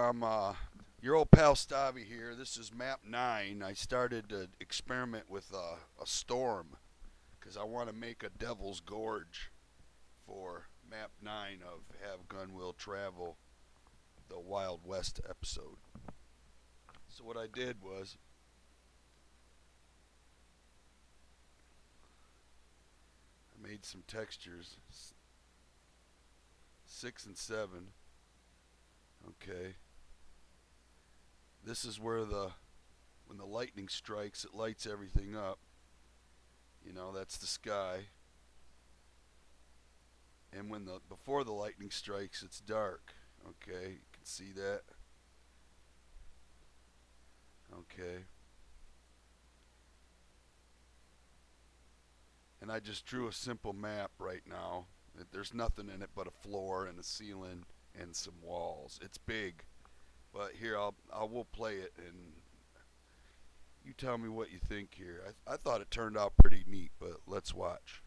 Your old pal Stavi here. This is map 9. I started to experiment with a storm because I want to make a Devil's Gorge for map 9 of Have Gun Will Travel, the Wild West episode. So what I did was I made some textures, 6 and 7. Okay. This is where when the lightning strikes, it lights everything up. That's the sky. And before the lightning strikes, it's dark. Okay, you can see that. Okay. And I just drew a simple map right now. There's nothing in it but a floor and a ceiling and some walls. It's big, but here we'll play it and you tell me what you think here. I thought it turned out pretty neat, but let's watch.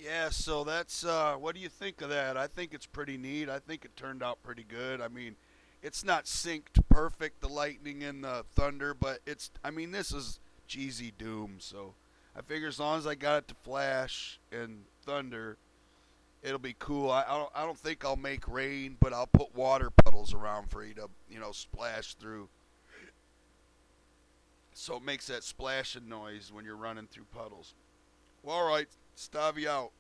Yeah, so that's what do you think of that? I think it's pretty neat. I think it turned out pretty good. I mean, it's not synced perfect, the lightning and the thunder, but this is cheesy Doom, so I figure as long as I got it to flash and thunder, it'll be cool. I don't think I'll make rain, but I'll put water puddles around for you to, splash through. So it makes that splashing noise when you're running through puddles. Well, all right, Stavi out.